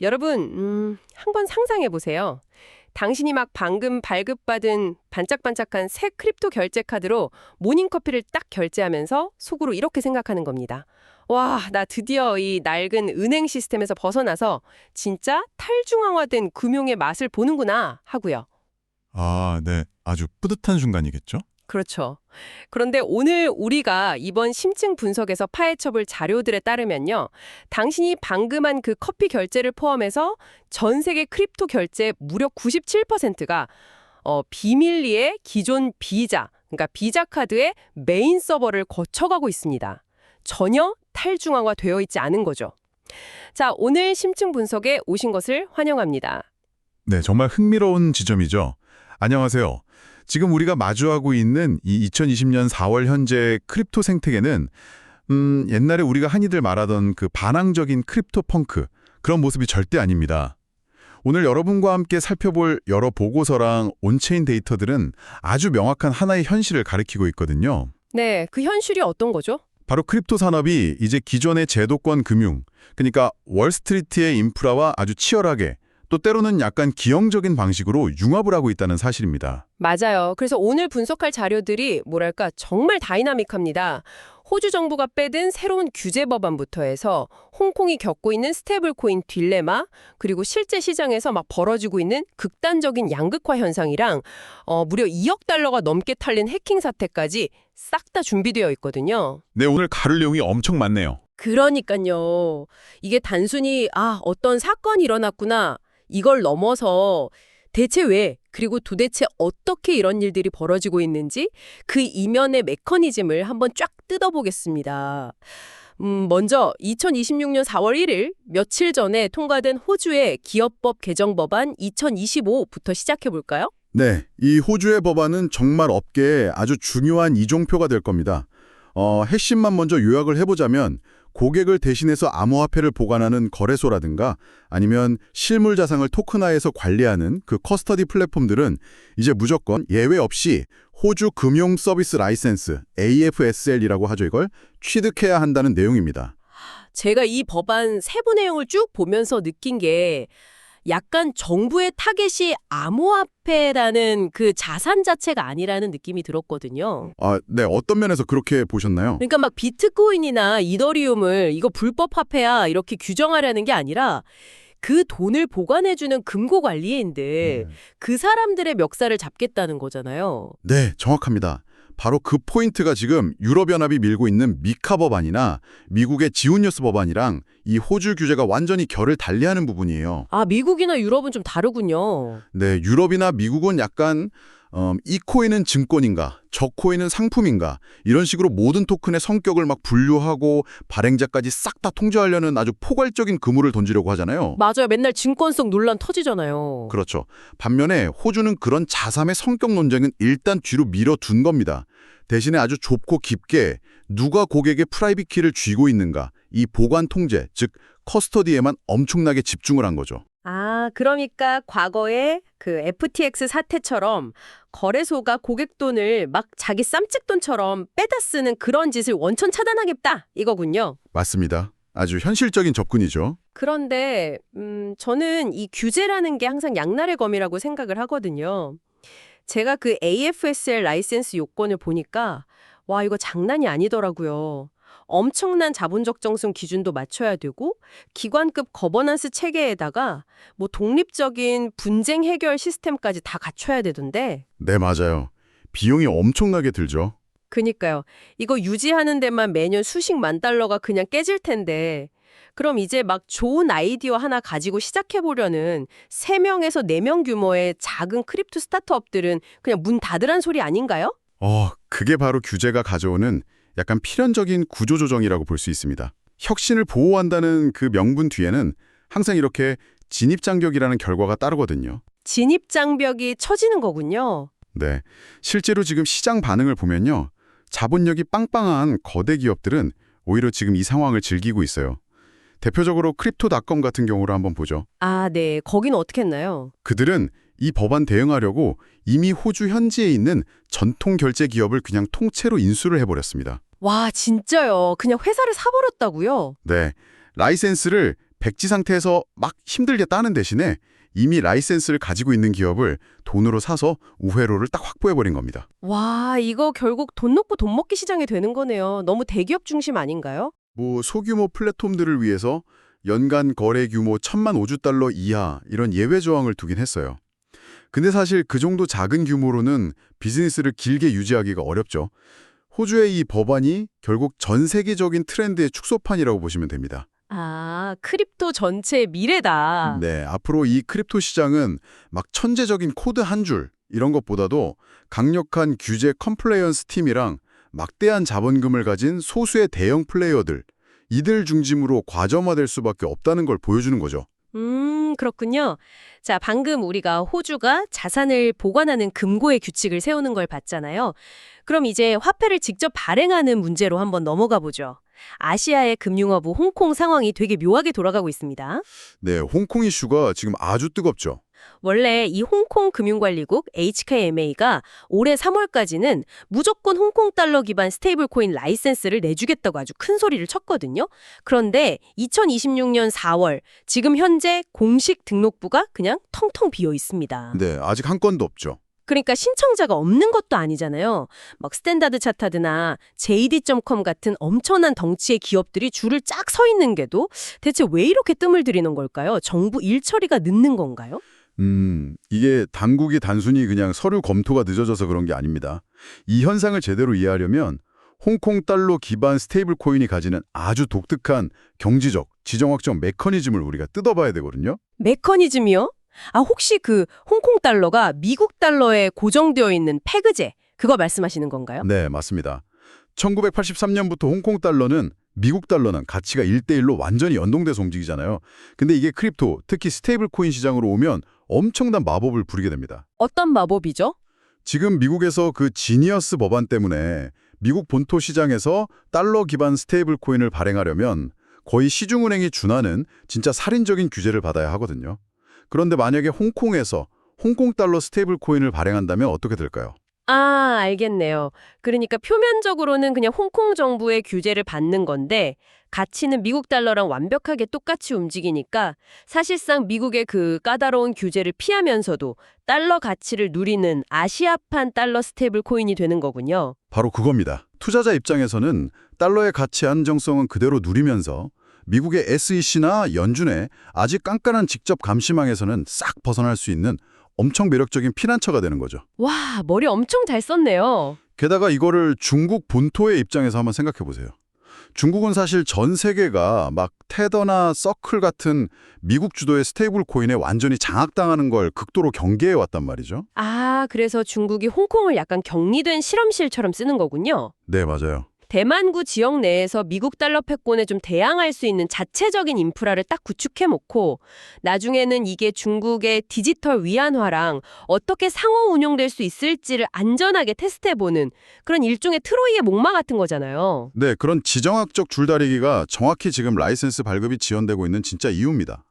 여러분, 한번 상상해 보세요. 당신이 막 방금 발급받은 반짝반짝한 새 크립토 결제 카드로 모닝커피를 딱 결제하면서 속으로 이렇게 생각하는 겁니다. 와, 나 드디어 이 낡은 은행 시스템에서 벗어나서 진짜 탈중앙화된 금융의 맛을 보는구나 하고요. 아, 네. 아주 뿌듯한 순간이겠죠? 그렇죠. 그런데 오늘 우리가 이번 심층 분석에서 파헤쳐볼 자료들에 따르면요. 당신이 방금 한 그 커피 결제를 포함해서 전 세계 크립토 결제 무려 97%가 비밀리에 기존 비자, 그러니까 비자 카드의 메인 서버를 거쳐가고 있습니다. 전혀 탈중앙화 되어 있지 않은 거죠. 자, 오늘 심층 분석에 오신 것을 환영합니다. 네, 정말 흥미로운 지점이죠. 안녕하세요. 지금 우리가 마주하고 있는 이 2020년 4월 현재 크립토 생태계는 옛날에 우리가 흔히들 말하던 그 반항적인 크립토 펑크, 그런 모습이 절대 아닙니다. 오늘 여러분과 함께 살펴볼 여러 보고서랑 온체인 데이터들은 아주 명확한 하나의 현실을 가리키고 있거든요. 네, 그 현실이 어떤 거죠? 바로 크립토 산업이 이제 기존의 제도권 금융, 그러니까 월스트리트의 인프라와 아주 치열하게 또 때로는 약간 기형적인 방식으로 융합을 하고 있다는 사실입니다. 맞아요. 그래서 오늘 분석할 자료들이 뭐랄까 정말 다이나믹합니다. 호주 정부가 빼든 새로운 규제 법안부터 해서 홍콩이 겪고 있는 스테이블 코인 딜레마, 그리고 실제 시장에서 막 벌어지고 있는 극단적인 양극화 현상이랑 무려 2억 달러가 넘게 탈린 해킹 사태까지 싹 다 준비되어 있거든요. 네, 오늘 다룰 내용이 엄청 많네요. 그러니까요. 이게 단순히 어떤 사건이 일어났구나 이걸 넘어서 대체 왜, 그리고 도대체 어떻게 이런 일들이 벌어지고 있는지 그 이면의 메커니즘을 한번 쫙 뜯어보겠습니다. 먼저 2026년 4월 1일 며칠 전에 통과된 호주의 기업법 개정 법안 2025부터 시작해 볼까요? 네, 이 호주의 법안은 정말 업계에 아주 중요한 이종표가 될 겁니다. 핵심만 먼저 요약을 해보자면 고객을 대신해서 암호화폐를 보관하는 거래소라든가 아니면 실물 자산을 토큰화해서 관리하는 그 커스터디 플랫폼들은 이제 무조건 예외 없이 호주 금융 서비스 라이센스 AFSL이라고 하죠. 이걸 취득해야 한다는 내용입니다. 제가 이 법안 세부 내용을 쭉 보면서 느낀 게 약간 정부의 타겟이 암호화폐라는 그 자산 자체가 아니라는 느낌이 들었거든요. 네, 어떤 면에서 그렇게 보셨나요? 그러니까 막 비트코인이나 이더리움을 이거 불법 화폐야 이렇게 규정하려는 게 아니라 그 돈을 보관해주는 금고 관리인들, 그 사람들의 멱살을 잡겠다는 거잖아요. 네, 정확합니다. 바로 그 포인트가 지금 유럽연합이 밀고 있는 미카 법안이나 미국의 지우뉴스 법안이랑 이 호주 규제가 완전히 결을 달리하는 부분이에요. 미국이나 유럽은 좀 다르군요. 네, 유럽이나 미국은 약간 이 코인은 증권인가, 저 코인은 상품인가 이런 식으로 모든 토큰의 성격을 막 분류하고 발행자까지 싹 다 통제하려는 아주 포괄적인 그물을 던지려고 하잖아요. 맞아요. 맨날 증권성 논란 터지잖아요. 그렇죠. 반면에 호주는 그런 자삼의 성격 논쟁은 일단 뒤로 밀어둔 겁니다. 대신에 아주 좁고 깊게 누가 고객의 프라이빗 키를 쥐고 있는가, 이 보관 통제, 즉 커스터디에만 엄청나게 집중을 한 거죠. 그러니까 과거에 그 FTX 사태처럼 거래소가 고객 돈을 막 자기 쌈짓돈처럼 빼다 쓰는 그런 짓을 원천 차단하겠다 이거군요. 맞습니다. 아주 현실적인 접근이죠. 그런데 저는 이 규제라는 게 항상 양날의 검이라고 생각을 하거든요. 제가 그 AFSL 라이센스 요건을 보니까 와 이거 장난이 아니더라고요. 엄청난 자본적 정성 기준도 맞춰야 되고 기관급 거버넌스 체계에다가 뭐 독립적인 분쟁 해결 시스템까지 다 갖춰야 되던데. 네, 맞아요. 비용이 엄청나게 들죠. 그니까요. 이거 유지하는 데만 매년 수십만 달러가 그냥 깨질 텐데 그럼 이제 막 좋은 아이디어 하나 가지고 시작해보려는 3명에서 4명 규모의 작은 크립토 스타트업들은 그냥 문 닫으란 소리 아닌가요? 그게 바로 규제가 가져오는 약간 필연적인 구조조정이라고 볼 수 있습니다. 혁신을 보호한다는 그 명분 뒤에는 항상 이렇게 진입장벽이라는 결과가 따르거든요. 진입장벽이 처지는 거군요. 네, 실제로 지금 시장 반응을 보면요. 자본력이 빵빵한 거대 기업들은 오히려 지금 이 상황을 즐기고 있어요. 대표적으로 크립토닷컴 같은 경우를 한번 보죠. 네. 거긴 어떻게 했나요? 그들은 이 법안 대응하려고 이미 호주 현지에 있는 전통 결제 기업을 그냥 통째로 인수를 해버렸습니다. 와, 진짜요. 그냥 회사를 사버렸다고요? 네, 라이센스를 백지 상태에서 막 힘들게 따는 대신에 이미 라이센스를 가지고 있는 기업을 돈으로 사서 우회로를 딱 확보해버린 겁니다. 와, 이거 결국 돈 놓고 돈 먹기 시장이 되는 거네요. 너무 대기업 중심 아닌가요? 뭐 소규모 플랫폼들을 위해서 연간 거래 규모 1,000만 5주 달러 이하 이런 예외 조항을 두긴 했어요. 근데 사실 그 정도 작은 규모로는 비즈니스를 길게 유지하기가 어렵죠. 호주의 이 법안이 결국 전 세계적인 트렌드의 축소판이라고 보시면 됩니다. 아, 크립토 전체의 미래다. 네, 앞으로 이 크립토 시장은 막 천재적인 코드 한 줄 이런 것보다도 강력한 규제 컴플레이언스 팀이랑 막대한 자본금을 가진 소수의 대형 플레이어들, 이들 중심으로 과점화될 수밖에 없다는 걸 보여주는 거죠. 그렇군요. 자, 방금 우리가 호주가 자산을 보관하는 금고의 규칙을 세우는 걸 봤잖아요. 그럼 이제 화폐를 직접 발행하는 문제로 한번 넘어가 보죠. 아시아의 금융허브 홍콩 상황이 되게 묘하게 돌아가고 있습니다. 네, 홍콩 이슈가 지금 아주 뜨겁죠. 원래 이 홍콩 금융관리국 HKMA가 올해 3월까지는 무조건 홍콩 달러 기반 스테이블 코인 라이센스를 내주겠다고 아주 큰 소리를 쳤거든요. 그런데 2026년 4월, 지금 현재 공식 등록부가 그냥 텅텅 비어 있습니다. 네, 아직 한 건도 없죠. 그러니까 신청자가 없는 것도 아니잖아요. 막 스탠다드 차타드나 JD.com 같은 엄청난 덩치의 기업들이 줄을 쫙 서 있는 게도 대체 왜 이렇게 뜸을 들이는 걸까요? 정부 일 처리가 늦는 건가요? 이게 당국이 단순히 그냥 서류 검토가 늦어져서 그런 게 아닙니다. 이 현상을 제대로 이해하려면 홍콩 달러 기반 스테이블 코인이 가지는 아주 독특한 경제적, 지정학적 메커니즘을 우리가 뜯어봐야 되거든요. 메커니즘이요? 아, 혹시 그 홍콩 달러가 미국 달러에 고정되어 있는 페그제, 그거 말씀하시는 건가요? 네, 맞습니다. 1983년부터 홍콩 달러는 미국 달러는 가치가 1대1로 완전히 연동돼서 움직이잖아요. 근데 이게 크립토, 특히 스테이블 코인 시장으로 오면 엄청난 마법을 부리게 됩니다. 어떤 마법이죠? 지금 미국에서 그 지니어스 법안 때문에 미국 본토 시장에서 달러 기반 스테이블 코인을 발행하려면 거의 시중은행이 준하는 진짜 살인적인 규제를 받아야 하거든요. 그런데 만약에 홍콩에서 홍콩 달러 스테이블 코인을 발행한다면 어떻게 될까요? 아, 알겠네요. 그러니까 표면적으로는 그냥 홍콩 정부의 규제를 받는 건데 가치는 미국 달러랑 완벽하게 똑같이 움직이니까 사실상 미국의 그 까다로운 규제를 피하면서도 달러 가치를 누리는 아시아판 달러 스테이블 코인이 되는 거군요. 바로 그겁니다. 투자자 입장에서는 달러의 가치 안정성은 그대로 누리면서 미국의 SEC나 연준의 아직 깐깐한 직접 감시망에서는 싹 벗어날 수 있는 엄청 매력적인 피난처가 되는 거죠. 와, 머리 엄청 잘 썼네요. 게다가 이거를 중국 본토의 입장에서 한번 생각해 보세요. 중국은 사실 전 세계가 막 테더나 서클 같은 미국 주도의 스테이블 코인에 완전히 장악당하는 걸 극도로 경계해 왔단 말이죠. 아, 그래서 중국이 홍콩을 약간 격리된 실험실처럼 쓰는 거군요. 네, 맞아요. 대만구 지역 내에서 미국 달러 패권에 좀 대항할 수 있는 자체적인 인프라를 딱 구축해놓고 나중에는 이게 중국의 디지털 위안화랑 어떻게 상호 운용될 수 있을지를 안전하게 테스트해보는 그런 일종의 트로이의 목마 같은 거잖아요. 네, 그런 지정학적 줄다리기가 정확히 지금 라이센스 발급이 지연되고 있는 진짜 이유입니다.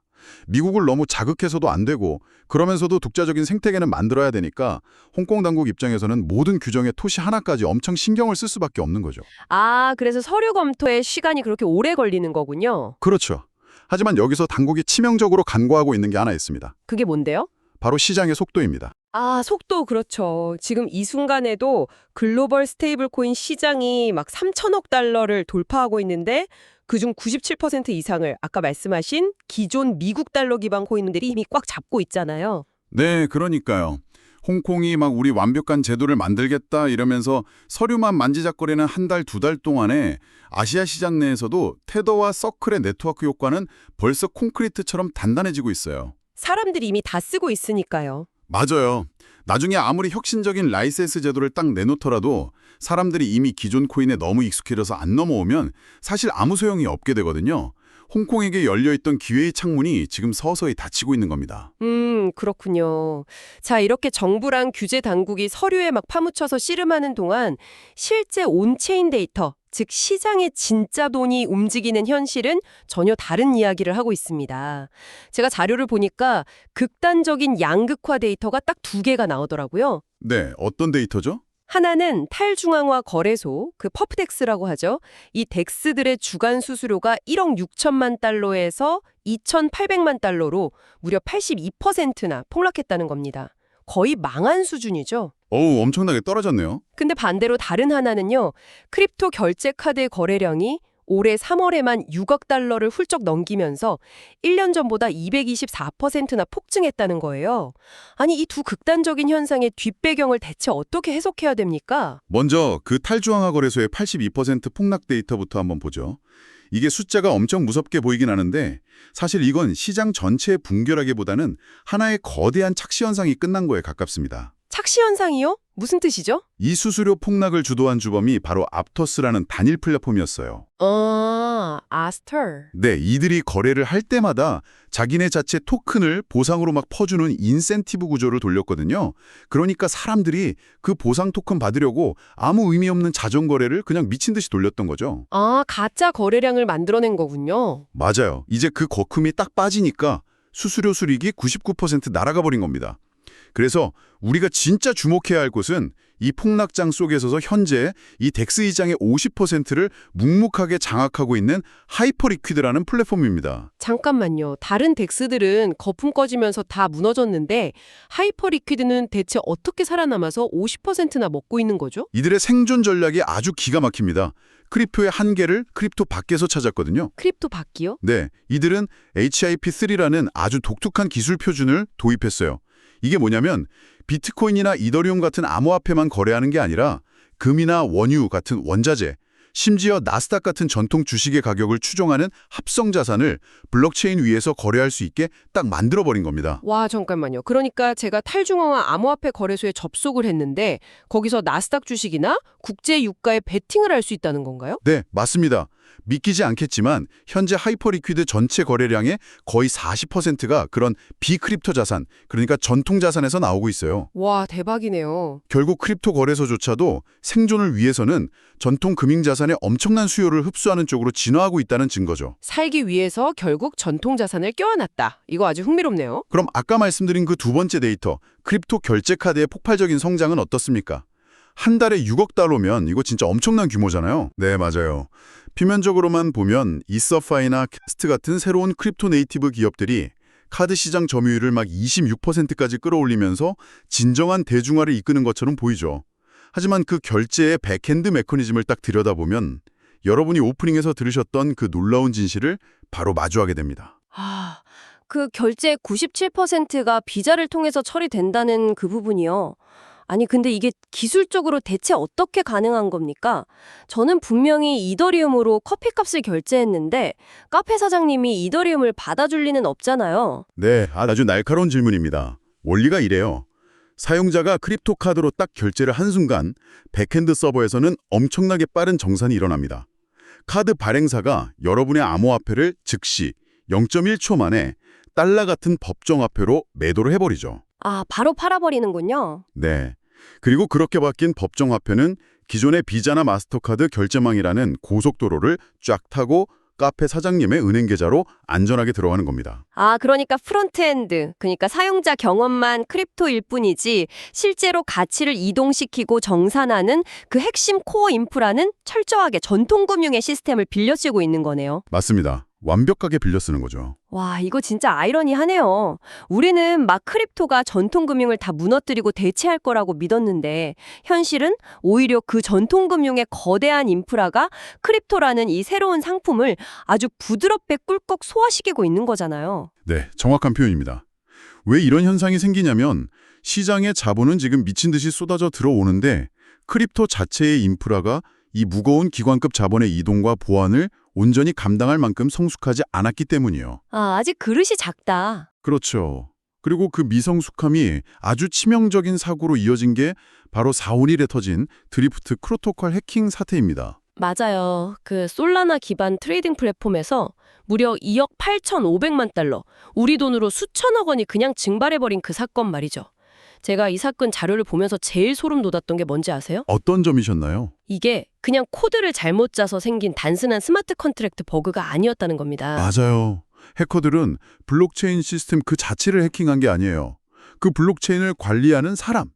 미국을 너무 자극해서도 안 되고 그러면서도 독자적인 생태계는 만들어야 되니까 홍콩 당국 입장에서는 모든 규정에 토시 하나까지 엄청 신경을 쓸 수밖에 없는 거죠. 아, 그래서 서류 검토에 시간이 그렇게 오래 걸리는 거군요. 그렇죠. 하지만 여기서 당국이 치명적으로 간과하고 있는 게 하나 있습니다. 그게 뭔데요? 바로 시장의 속도입니다. 아, 속도 그렇죠. 지금 이 순간에도 글로벌 스테이블 코인 시장이 막 3천억 달러를 돌파하고 있는데 그중 97% 이상을 아까 말씀하신 기존 미국 달러 기반 코인들이 이미 꽉 잡고 있잖아요. 네, 그러니까요. 홍콩이 막 우리 완벽한 제도를 만들겠다 이러면서 서류만 만지작거리는 한 달, 두 달 동안에 아시아 시장 내에서도 테더와 서클의 네트워크 효과는 벌써 콘크리트처럼 단단해지고 있어요. 사람들이 이미 다 쓰고 있으니까요. 맞아요. 나중에 아무리 혁신적인 라이센스 제도를 딱 내놓더라도 사람들이 이미 기존 코인에 너무 익숙해져서 안 넘어오면 사실 아무 소용이 없게 되거든요. 홍콩에게 열려있던 기회의 창문이 지금 서서히 닫히고 있는 겁니다. 그렇군요. 자, 이렇게 정부랑 규제 당국이 서류에 막 파묻혀서 씨름하는 동안 실제 온체인 데이터, 즉 시장의 진짜 돈이 움직이는 현실은 전혀 다른 이야기를 하고 있습니다. 제가 자료를 보니까 극단적인 양극화 데이터가 딱 2개가 나오더라고요. 네, 어떤 데이터죠? 하나는 탈중앙화 거래소, 그 퍼프덱스라고 하죠. 이 덱스들의 주간 수수료가 1억 6천만 달러에서 2,800만 달러로 무려 82%나 폭락했다는 겁니다. 거의 망한 수준이죠. 어우, 엄청나게 떨어졌네요. 근데 반대로 다른 하나는요. 크립토 결제 카드의 거래량이 올해 3월에만 6억 달러를 훌쩍 넘기면서 1년 전보다 224%나 폭증했다는 거예요. 아니, 이 두 극단적인 현상의 뒷배경을 대체 어떻게 해석해야 됩니까? 먼저 그 탈중앙화 거래소의 82% 폭락 데이터부터 한번 보죠. 이게 숫자가 엄청 무섭게 보이긴 하는데 사실 이건 시장 전체의 붕괴라기보다는 하나의 거대한 착시 현상이 끝난 거에 가깝습니다. 착시 현상이요? 무슨 뜻이죠? 이 수수료 폭락을 주도한 주범이 바로 aptos라는 단일 플랫폼이었어요. 아스터. 네, 이들이 거래를 할 때마다 자기네 자체 토큰을 보상으로 막 퍼주는 인센티브 구조를 돌렸거든요. 그러니까 사람들이 그 보상 토큰 받으려고 아무 의미 없는 자전 거래를 그냥 미친 듯이 돌렸던 거죠. 아, 가짜 거래량을 만들어낸 거군요. 맞아요. 이제 그 거품이 딱 빠지니까 수수료 수익이 99% 날아가 버린 겁니다. 그래서 우리가 진짜 주목해야 할 곳은 이 폭락장 속에 서서 현재 이 덱스 이장의 50%를 묵묵하게 장악하고 있는 하이퍼리퀴드라는 플랫폼입니다. 잠깐만요. 다른 덱스들은 거품 꺼지면서 다 무너졌는데 하이퍼리퀴드는 대체 어떻게 살아남아서 50%나 먹고 있는 거죠? 이들의 생존 전략이 아주 기가 막힙니다. 크립토의 한계를 크립토 밖에서 찾았거든요. 크립토 바뀌요? 네, 이들은 HIP3라는 아주 독특한 기술 표준을 도입했어요. 이게 뭐냐면 비트코인이나 이더리움 같은 암호화폐만 거래하는 게 아니라 금이나 원유 같은 원자재, 심지어 나스닥 같은 전통 주식의 가격을 추종하는 합성 자산을 블록체인 위에서 거래할 수 있게 딱 만들어버린 겁니다. 와, 잠깐만요. 그러니까 제가 탈중앙화 암호화폐 거래소에 접속을 했는데 거기서 나스닥 주식이나 국제 유가에 베팅을 할 수 있다는 건가요? 네, 맞습니다. 믿기지 않겠지만 현재 하이퍼리퀴드 전체 거래량의 거의 40%가 그런 비크립토 자산, 그러니까 전통 자산에서 나오고 있어요. 와, 대박이네요. 결국 크립토 거래소조차도 생존을 위해서는 전통 금융 자산의 엄청난 수요를 흡수하는 쪽으로 진화하고 있다는 증거죠. 살기 위해서 결국 전통 자산을 껴안았다. 이거 아주 흥미롭네요. 그럼 아까 말씀드린 그 두 번째 데이터, 크립토 결제 카드의 폭발적인 성장은 어떻습니까? 한 달에 6억 달러면 이거 진짜 엄청난 규모잖아요. 네, 맞아요. 표면적으로만 보면 이서파이나 캐스트 같은 새로운 크립토 네이티브 기업들이 카드 시장 점유율을 막 26%까지 끌어올리면서 진정한 대중화를 이끄는 것처럼 보이죠. 하지만 그 결제의 백핸드 메커니즘을 딱 들여다보면 여러분이 오프닝에서 들으셨던 그 놀라운 진실을 바로 마주하게 됩니다. 아, 그 결제 97%가 비자를 통해서 처리된다는 그 부분이요. 아니, 근데 이게 기술적으로 대체 어떻게 가능한 겁니까? 저는 분명히 이더리움으로 커피값을 결제했는데 카페 사장님이 이더리움을 받아줄 리는 없잖아요. 네, 아주 날카로운 질문입니다. 원리가 이래요. 사용자가 크립토 카드로 딱 결제를 한 순간 백핸드 서버에서는 엄청나게 빠른 정산이 일어납니다. 카드 발행사가 여러분의 암호화폐를 즉시 0.1초 만에 달러 같은 법정화폐로 매도를 해버리죠. 아, 바로 팔아버리는군요. 네. 그리고 그렇게 바뀐 법정화폐는 기존의 비자나 마스터카드 결제망이라는 고속도로를 쫙 타고 카페 사장님의 은행 계좌로 안전하게 들어가는 겁니다. 아, 그러니까 프론트엔드, 그러니까 사용자 경험만 크립토일 뿐이지 실제로 가치를 이동시키고 정산하는 그 핵심 코어 인프라는 철저하게 전통금융의 시스템을 빌려 쓰고 있는 거네요. 맞습니다. 완벽하게 빌려 쓰는 거죠. 와, 이거 진짜 아이러니하네요. 우리는 막 크립토가 전통금융을 다 무너뜨리고 대체할 거라고 믿었는데 현실은 오히려 그 전통금융의 거대한 인프라가 크립토라는 이 새로운 상품을 아주 부드럽게 꿀꺽 소화시키고 있는 거잖아요. 네, 정확한 표현입니다. 왜 이런 현상이 생기냐면 시장의 자본은 지금 미친 듯이 쏟아져 들어오는데 크립토 자체의 인프라가 이 무거운 기관급 자본의 이동과 보안을 온전히 감당할 만큼 성숙하지 않았기 때문이요. 아, 아직 그릇이 작다. 그렇죠. 그리고 그 미성숙함이 아주 치명적인 사고로 이어진 게 바로 4, 5일에 터진 드리프트 프로토콜 해킹 사태입니다. 맞아요. 그 솔라나 기반 트레이딩 플랫폼에서 무려 2억 8,500만 달러, 우리 돈으로 수천억 원이 그냥 증발해버린 그 사건 말이죠. 제가 이 사건 자료를 보면서 제일 소름 돋았던 게 뭔지 아세요? 어떤 점이셨나요? 이게 그냥 코드를 잘못 짜서 생긴 단순한 스마트 컨트랙트 버그가 아니었다는 겁니다. 맞아요. 해커들은 블록체인 시스템 그 자체를 해킹한 게 아니에요. 그 블록체인을 관리하는 사람,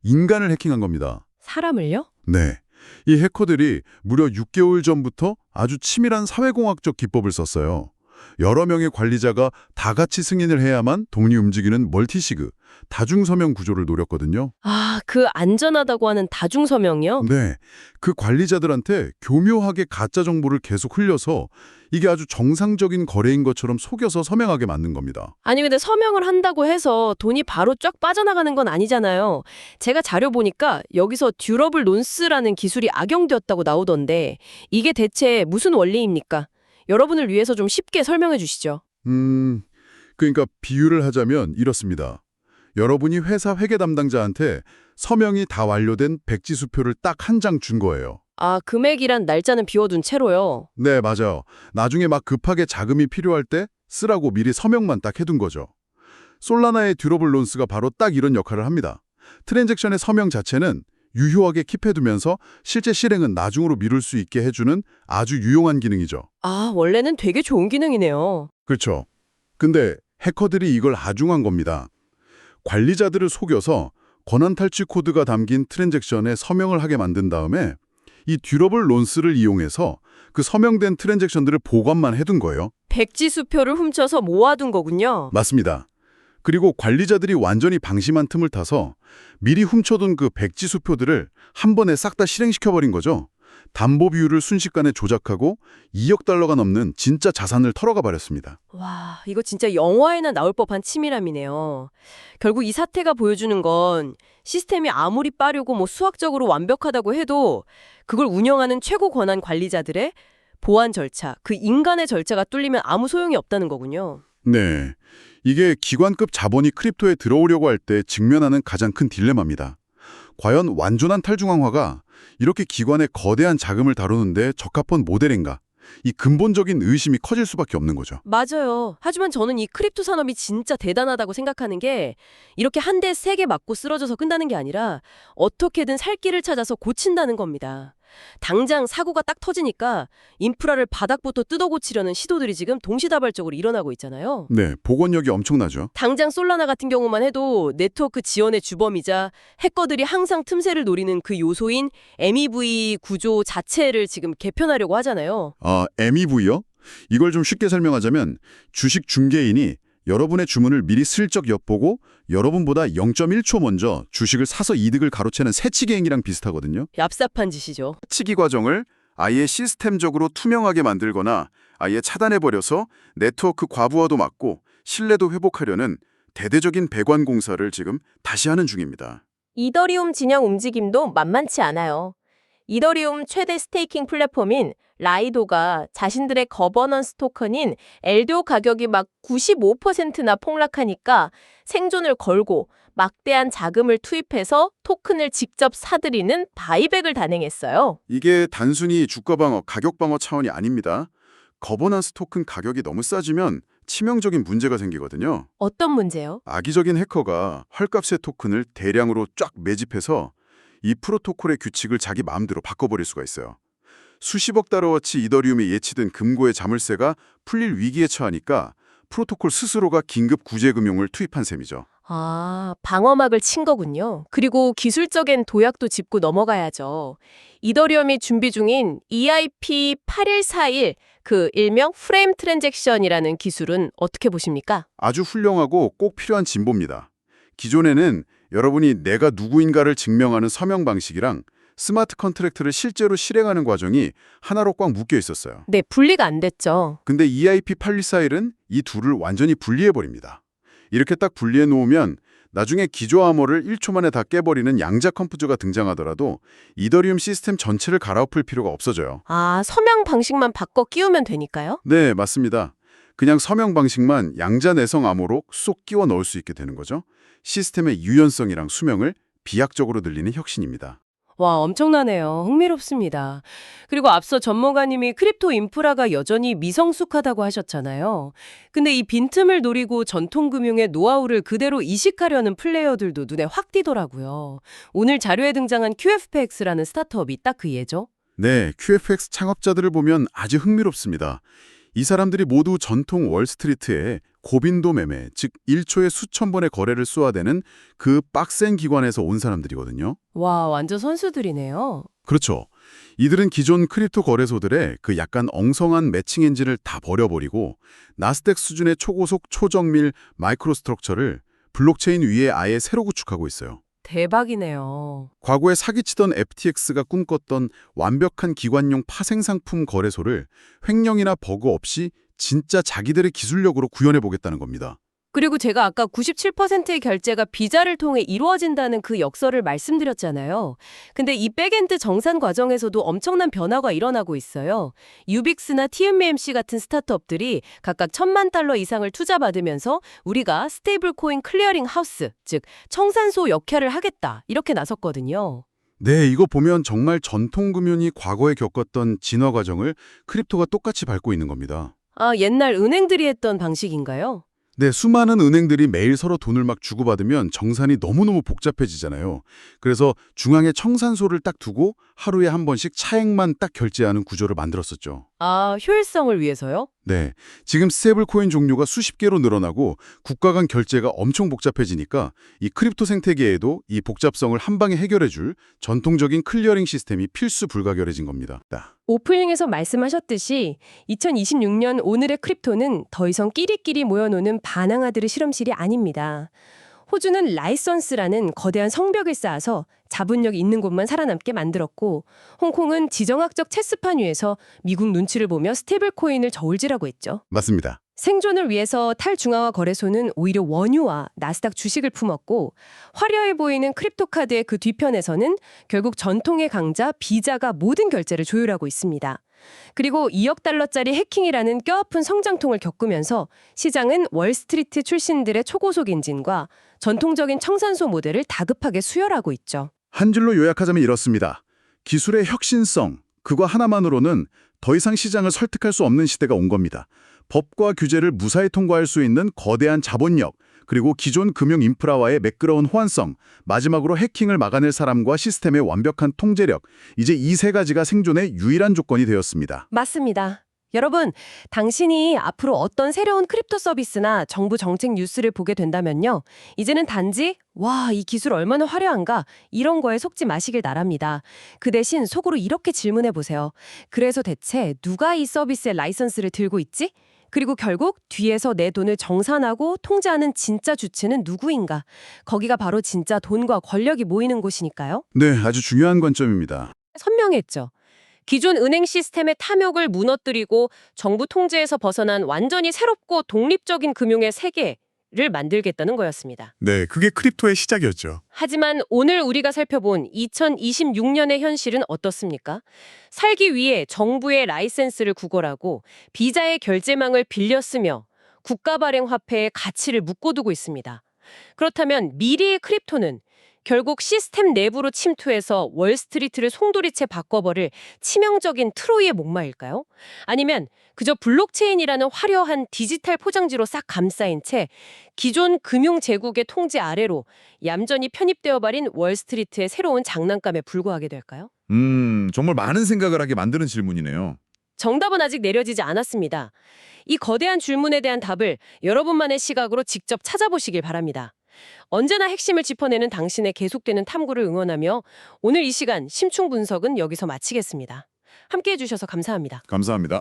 인간을 해킹한 겁니다. 사람을요? 네. 이 해커들이 무려 6개월 전부터 아주 치밀한 사회공학적 기법을 썼어요. 여러 명의 관리자가 다 같이 승인을 해야만 동리 움직이는 멀티시그, 다중서명 구조를 노렸거든요. 아, 그 안전하다고 하는 다중서명이요? 네. 그 관리자들한테 교묘하게 가짜 정보를 계속 흘려서 이게 아주 정상적인 거래인 것처럼 속여서 서명하게 만든 겁니다. 아니 근데 서명을 한다고 해서 돈이 바로 쫙 빠져나가는 건 아니잖아요. 제가 자료 보니까 여기서 듀러블 론스라는 기술이 악용되었다고 나오던데 이게 대체 무슨 원리입니까? 여러분을 위해서 좀 쉽게 설명해 주시죠. 그러니까 비유를 하자면 이렇습니다. 여러분이 회사 회계 담당자한테 서명이 다 완료된 백지수표를 딱 한 장 준 거예요. 아, 금액이란 날짜는 비워둔 채로요. 네, 맞아요. 나중에 막 급하게 자금이 필요할 때 쓰라고 미리 서명만 딱 해둔 거죠. 솔라나의 듀러블 론스가 바로 딱 이런 역할을 합니다. 트랜잭션의 서명 자체는 유효하게 킵해두면서 실제 실행은 나중으로 미룰 수 있게 해주는 아주 유용한 기능이죠. 아, 원래는 되게 좋은 기능이네요. 그렇죠. 근데 해커들이 이걸 하중한 겁니다. 관리자들을 속여서 권한 탈취 코드가 담긴 트랜잭션에 서명을 하게 만든 다음에 이 듀러블 론스를 이용해서 그 서명된 트랜잭션들을 보관만 해둔 거예요. 백지수표를 훔쳐서 모아둔 거군요. 맞습니다. 그리고 관리자들이 완전히 방심한 틈을 타서 미리 훔쳐둔 그 백지수표들을 한 번에 싹 다 실행시켜버린 거죠. 담보 비율을 순식간에 조작하고 2억 달러가 넘는 진짜 자산을 털어가 버렸습니다. 와, 이거 진짜 영화에나 나올 법한 치밀함이네요. 결국 이 사태가 보여주는 건 시스템이 아무리 빠르고 수학적으로 완벽하다고 해도 그걸 운영하는 최고 권한 관리자들의 보안 절차, 그 인간의 절차가 뚫리면 아무 소용이 없다는 거군요. 네, 이게 기관급 자본이 크립토에 들어오려고 할 때 직면하는 가장 큰 딜레마입니다. 과연 완전한 탈중앙화가 이렇게 기관의 거대한 자금을 다루는데 적합한 모델인가? 이 근본적인 의심이 커질 수밖에 없는 거죠. 맞아요. 하지만 저는 이 크립토 산업이 진짜 대단하다고 생각하는 게 이렇게 한 대 세게 맞고 쓰러져서 끝나는 게 아니라 어떻게든 살 길을 찾아서 고친다는 겁니다. 당장 사고가 딱 터지니까 인프라를 바닥부터 뜯어고치려는 시도들이 지금 동시다발적으로 일어나고 있잖아요. 네, 복원력이 엄청나죠. 당장 솔라나 같은 경우만 해도 네트워크 지원의 주범이자 해커들이 항상 틈새를 노리는 그 요소인 MEV 구조 자체를 지금 개편하려고 하잖아요. 아, MEV요? 이걸 좀 쉽게 설명하자면 주식 중개인이 여러분의 주문을 미리 슬쩍 엿보고 여러분보다 0.1초 먼저 주식을 사서 이득을 가로채는 새치기 행위랑 비슷하거든요. 얍삽한 짓이죠. 새치기 과정을 아예 시스템적으로 투명하게 만들거나 아예 차단해버려서 네트워크 과부하도 막고 신뢰도 회복하려는 대대적인 배관 공사를 지금 다시 하는 중입니다. 이더리움 진영 움직임도 만만치 않아요. 이더리움 최대 스테이킹 플랫폼인 라이도가 자신들의 거버넌스 토큰인 엘도 가격이 막 95%나 폭락하니까 생존을 걸고 막대한 자금을 투입해서 토큰을 직접 사들이는 바이백을 단행했어요. 이게 단순히 주가 방어, 가격 방어 차원이 아닙니다. 거버넌스 토큰 가격이 너무 싸지면 치명적인 문제가 생기거든요. 어떤 문제요? 악의적인 해커가 헐값의 토큰을 대량으로 쫙 매집해서 이 프로토콜의 규칙을 자기 마음대로 바꿔버릴 수가 있어요. 수십억 달러어치 이더리움이 예치된 금고의 자물쇠가 풀릴 위기에 처하니까 프로토콜 스스로가 긴급 구제금융을 투입한 셈이죠. 아, 방어막을 친 거군요. 그리고 기술적인 도약도 짚고 넘어가야죠. 이더리움이 준비 중인 EIP8141, 그 일명 프레임 트랜잭션이라는 기술은 어떻게 보십니까? 아주 훌륭하고 꼭 필요한 진보입니다. 기존에는 여러분이 내가 누구인가를 증명하는 서명 방식이랑 스마트 컨트랙트를 실제로 실행하는 과정이 하나로 꽉 묶여 있었어요. 네, 분리가 안 됐죠. 근데 EIP8141은 이 둘을 완전히 분리해버립니다. 이렇게 딱 분리해 놓으면 나중에 기조 암호를 1초 만에 다 깨버리는 양자 컴퓨터가 등장하더라도 이더리움 시스템 전체를 갈아엎을 필요가 없어져요. 아, 서명 방식만 바꿔 끼우면 되니까요? 네, 맞습니다. 그냥 서명 방식만 양자 내성 암호로 쏙 끼워 넣을 수 있게 되는 거죠. 시스템의 유연성이랑 수명을 비약적으로 늘리는 혁신입니다. 와, 엄청나네요. 흥미롭습니다. 그리고 앞서 전문가님이 크립토 인프라가 여전히 미성숙하다고 하셨잖아요. 근데 이 빈틈을 노리고 전통금융의 노하우를 그대로 이식하려는 플레이어들도 눈에 확 띄더라고요. 오늘 자료에 등장한 QFPX라는 스타트업이 딱 그 예죠? 네, QFX 창업자들을 보면 아주 흥미롭습니다. 이 사람들이 모두 전통 월스트리트의 고빈도 매매, 즉 1초에 수천 번의 거래를 쏘아대는 그 빡센 기관에서 온 사람들이거든요. 와, 완전 선수들이네요. 그렇죠. 이들은 기존 크립토 거래소들의 그 약간 엉성한 매칭 엔진을 다 버려버리고 나스닥 수준의 초고속 초정밀 마이크로 스트럭처를 블록체인 위에 아예 새로 구축하고 있어요. 대박이네요. 과거에 사기치던 FTX가 꿈꿨던 완벽한 기관용 파생 상품 거래소를 횡령이나 버그 없이 진짜 자기들의 기술력으로 구현해보겠다는 겁니다. 그리고 제가 아까 97%의 결제가 비자를 통해 이루어진다는 그 역설을 말씀드렸잖아요. 근데 이 백엔드 정산 과정에서도 엄청난 변화가 일어나고 있어요. 유빅스나 TMMC 같은 스타트업들이 각각 $10,000,000 이상을 투자받으면서 우리가 스테이블 코인 클리어링 하우스, 즉 청산소 역할을 하겠다 이렇게 나섰거든요. 네, 이거 보면 정말 전통금융이 과거에 겪었던 진화 과정을 크립토가 똑같이 밟고 있는 겁니다. 아, 옛날 은행들이 했던 방식인가요? 네, 수많은 은행들이 매일 서로 돈을 막 주고받으면 정산이 너무너무 복잡해지잖아요. 그래서 중앙에 청산소를 딱 두고 하루에 한 번씩 차액만 딱 결제하는 구조를 만들었었죠. 아, 효율성을 위해서요? 네, 지금 스테이블 코인 종류가 수십 개로 늘어나고 국가 간 결제가 엄청 복잡해지니까 이 크립토 생태계에도 이 복잡성을 한 방에 해결해줄 전통적인 클리어링 시스템이 필수 불가결해진 겁니다. 오프닝에서 말씀하셨듯이 2026년 오늘의 크립토는 더 이상 끼리끼리 모여노는 바나나들의 실험실이 아닙니다. 호주는 라이선스라는 거대한 성벽을 쌓아서 자본력이 있는 곳만 살아남게 만들었고, 홍콩은 지정학적 체스판 위에서 미국 눈치를 보며 스테이블 코인을 저울질하고 있죠. 맞습니다. 생존을 위해서 탈중앙화 거래소는 오히려 원유와 나스닥 주식을 품었고, 화려해 보이는 크립토카드의 그 뒤편에서는 결국 전통의 강자 비자가 모든 결제를 조율하고 있습니다. 그리고 $2억 해킹이라는 뼈아픈 성장통을 겪으면서 시장은 월스트리트 출신들의 초고속 엔진과 전통적인 청산소 모델을 다급하게 수혈하고 있죠. 한 줄로 요약하자면 이렇습니다. 기술의 혁신성, 그거 하나만으로는 더 이상 시장을 설득할 수 없는 시대가 온 겁니다. 법과 규제를 무사히 통과할 수 있는 거대한 자본력, 그리고 기존 금융 인프라와의 매끄러운 호환성, 마지막으로 해킹을 막아낼 사람과 시스템의 완벽한 통제력, 이제 이 세 가지가 생존의 유일한 조건이 되었습니다. 맞습니다. 여러분, 당신이 앞으로 어떤 새로운 크립토 서비스나 정부 정책 뉴스를 보게 된다면요. 이제는 단지 와, 이 기술 얼마나 화려한가 이런 거에 속지 마시길 바랍니다. 그 대신 속으로 이렇게 질문해 보세요. 그래서 대체 누가 이 서비스의 라이선스를 들고 있지? 그리고 결국 뒤에서 내 돈을 정산하고 통제하는 진짜 주체는 누구인가? 거기가 바로 진짜 돈과 권력이 모이는 곳이니까요. 네, 아주 중요한 관점입니다. 선명했죠. 기존 은행 시스템의 탐욕을 무너뜨리고 정부 통제에서 벗어난 완전히 새롭고 독립적인 금융의 세계를 만들겠다는 거였습니다. 네, 그게 크립토의 시작이었죠. 하지만 오늘 우리가 살펴본 2026년의 현실은 어떻습니까? 살기 위해 정부의 라이센스를 구걸하고 비자의 결제망을 빌려 쓰며 국가 발행 화폐의 가치를 묶어두고 있습니다. 그렇다면 미래의 크립토는 결국 시스템 내부로 침투해서 월스트리트를 송두리째 바꿔버릴 치명적인 트로이의 목마일까요? 아니면 그저 블록체인이라는 화려한 디지털 포장지로 싹 감싸인 채 기존 금융 제국의 통제 아래로 얌전히 편입되어 버린 월스트리트의 새로운 장난감에 불과하게 될까요? 정말 많은 생각을 하게 만드는 질문이네요. 정답은 아직 내려지지 않았습니다. 이 거대한 질문에 대한 답을 여러분만의 시각으로 직접 찾아보시길 바랍니다. 언제나 핵심을 짚어내는 당신의 계속되는 탐구를 응원하며 오늘 이 시간 심층 분석은 여기서 마치겠습니다. 함께해 주셔서 감사합니다. 감사합니다.